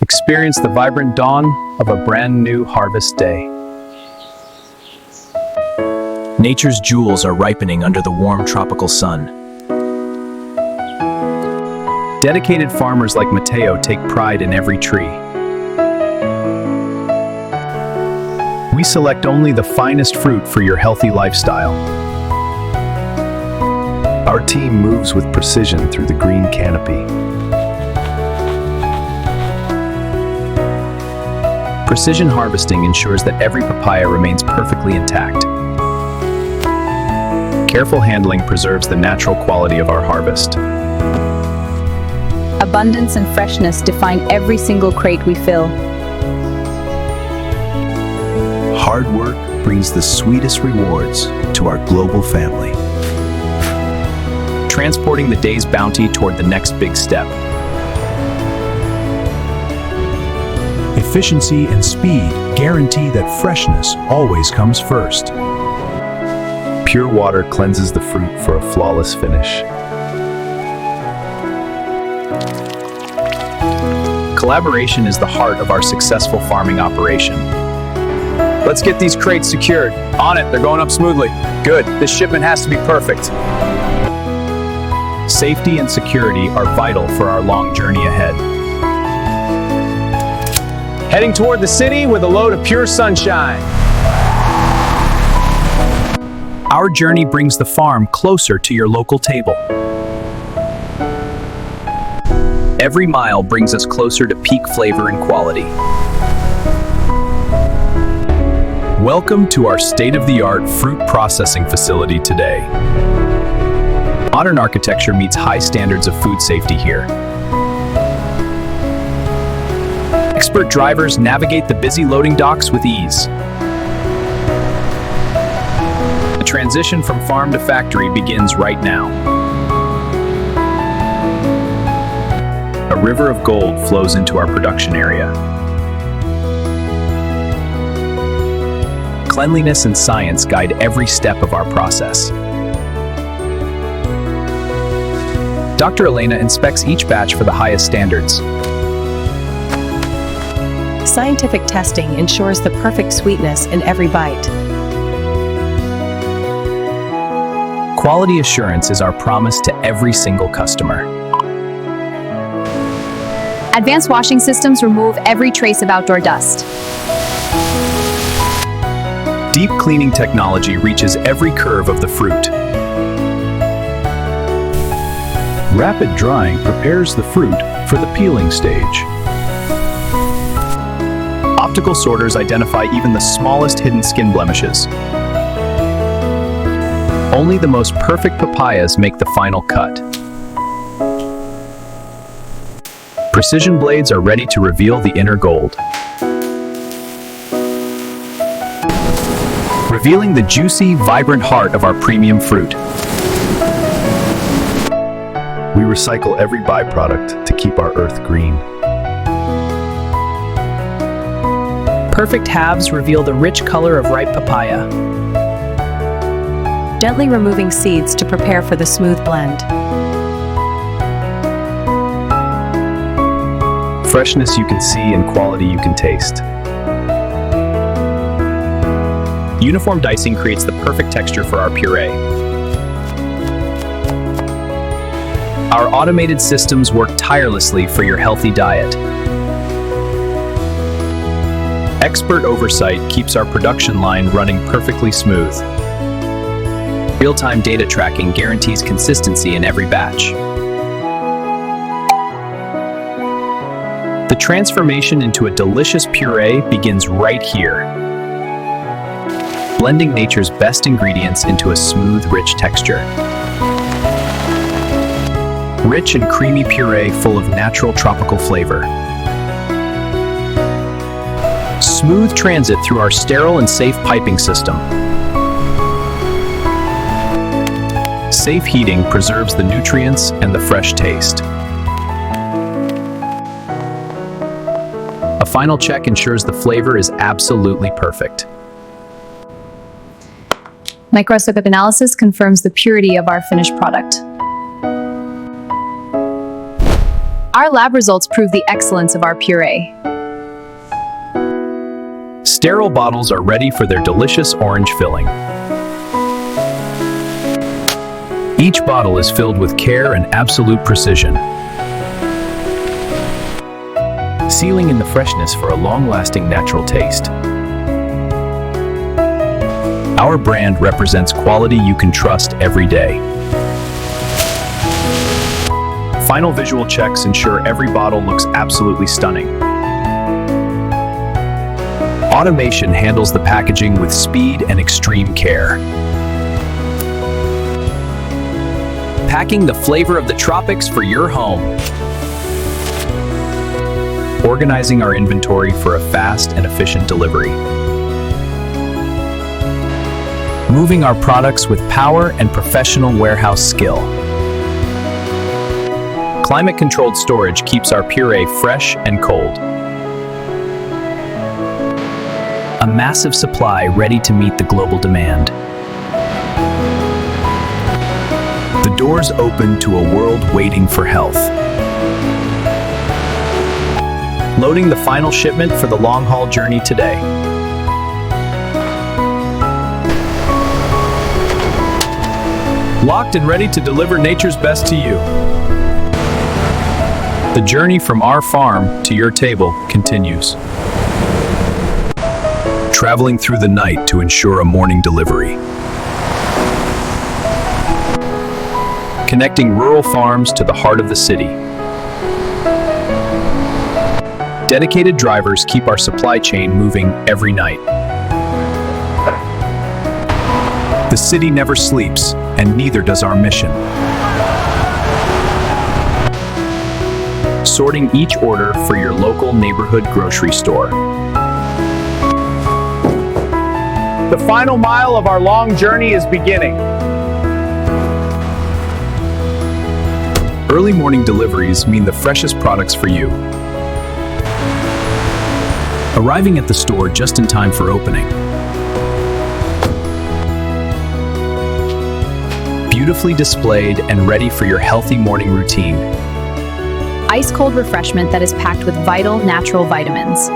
Experience the vibrant dawn of a brand new harvest day. Nature's jewels are ripening under the warm tropical sun. Dedicated farmers like Mateo take pride in every tree. We select only the finest fruit for your healthy lifestyle. Our team moves with precision through the green canopy. Precision harvesting ensures that every papaya remains perfectly intact. Careful handling preserves the natural quality of our harvest. Abundance and freshness define every single crate we fill. Hard work brings the sweetest rewards to our global family. Transporting the day's bounty toward the next big step. Efficiency and speed guarantee that freshness always comes first. Pure water cleanses the fruit for a flawless finish. Collaboration is the heart of our successful farming operation. Let's get these crates secured. On it, they're going up smoothly. Good, this shipment has to be perfect. Safety and security are vital for our long journey ahead. Heading toward the city with a load of pure sunshine. Our journey brings the farm closer to your local table. Every mile brings us closer to peak flavor and quality. Welcome to our state-of-the-art fruit processing facility today. Modern architecture meets high standards of food safety here. Expert drivers navigate the busy loading docks with ease. The transition from farm to factory begins right now. A river of gold flows into our production area. Cleanliness and science guide every step of our process. Dr. Elena inspects each batch for the highest standards. Scientific testing ensures the perfect sweetness in every bite. Quality assurance is our promise to every single customer. Advanced washing systems remove every trace of outdoor dust. Deep cleaning technology reaches every curve of the fruit. Rapid drying prepares the fruit for the peeling stage. Optical sorters identify even the smallest hidden skin blemishes. Only the most perfect papayas make the final cut. Precision blades are ready to reveal the inner gold. Revealing the juicy, vibrant heart of our premium fruit. We recycle every byproduct to keep our earth green. Perfect halves reveal the rich color of ripe papaya. Gently removing seeds to prepare for the smooth blend. Freshness you can see and quality you can taste. Uniform dicing creates the perfect texture for our puree. Our automated systems work tirelessly for your healthy diet. Expert oversight keeps our production line running perfectly smooth. Real-time data tracking guarantees consistency in every batch. The transformation into a delicious puree begins right here. Blending nature's best ingredients into a smooth, rich texture. Rich and creamy puree full of natural tropical flavor. Smooth transit through our sterile and safe piping system. Safe heating preserves the nutrients and the fresh taste. A final check ensures the flavor is absolutely perfect. Microscopic analysis confirms the purity of our finished product. Our lab results prove the excellence of our puree. Sterile bottles are ready for their delicious orange filling. Each bottle is filled with care and absolute precision, sealing in the freshness for a long-lasting natural taste. Our brand represents quality you can trust every day. Final visual checks ensure every bottle looks absolutely stunning. Automation handles the packaging with speed and extreme care. Packing the flavor of the tropics for your home. Organizing our inventory for a fast and efficient delivery. Moving our products with power and professional warehouse skill. Climate-controlled storage keeps our puree fresh and cold. A massive supply ready to meet the global demand. The doors open to a world waiting for health. Loading the final shipment for the long-haul journey today. Locked and ready to deliver nature's best to you. The journey from our farm to your table continues. Traveling through the night to ensure a morning delivery. Connecting rural farms to the heart of the city. Dedicated drivers keep our supply chain moving every night. The city never sleeps, and neither does our mission. Sorting each order for your local neighborhood grocery store. The final mile of our long journey is beginning. Early morning deliveries mean the freshest products for you. Arriving at the store just in time for opening. Beautifully displayed and ready for your healthy morning routine. Ice-cold refreshment that is packed with vital, natural vitamins.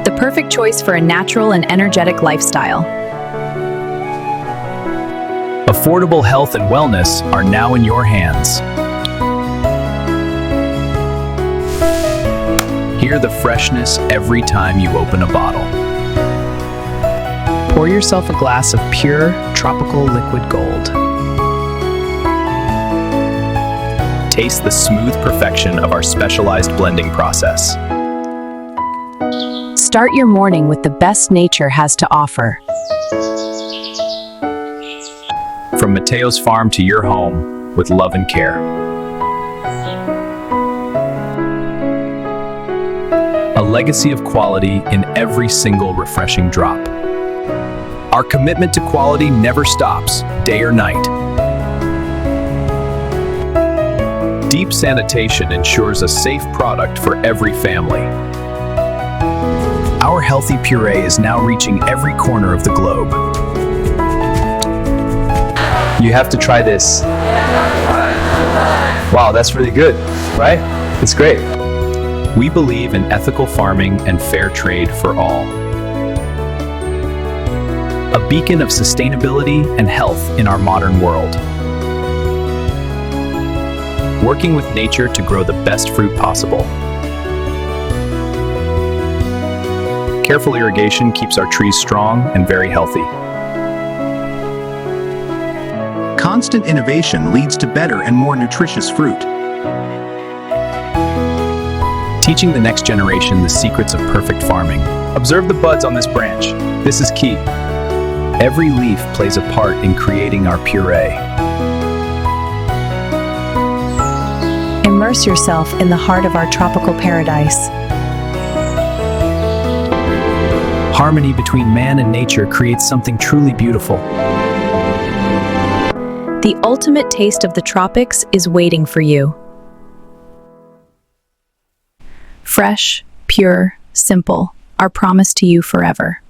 The perfect choice for a natural and energetic lifestyle. Affordable health and wellness are now in your hands. Hear the freshness every time you open a bottle. Pour yourself a glass of pure, tropical liquid gold. Taste the smooth perfection of our specialized blending process. Start your morning with the best nature has to offer. From Mateo's farm to your home, with love and care. A legacy of quality in every single refreshing drop. Our commitment to quality never stops, day or night. Deep sanitation ensures a safe product for every family. Our healthy puree is now reaching every corner of the globe. You have to try this. Wow, that's really good, right? It's great. We believe in ethical farming and fair trade for all. A beacon of sustainability and health in our modern world. Working with nature to grow the best fruit possible. Careful irrigation keeps our trees strong and very healthy. Constant innovation leads to better and more nutritious fruit. Teaching the next generation the secrets of perfect farming. Observe the buds on this branch. This is key. Every leaf plays a part in creating our puree. Immerse yourself in the heart of our tropical paradise. Harmony between man and nature creates something truly beautiful. The ultimate taste of the tropics is waiting for you. Fresh, pure, simple, our promise to you forever.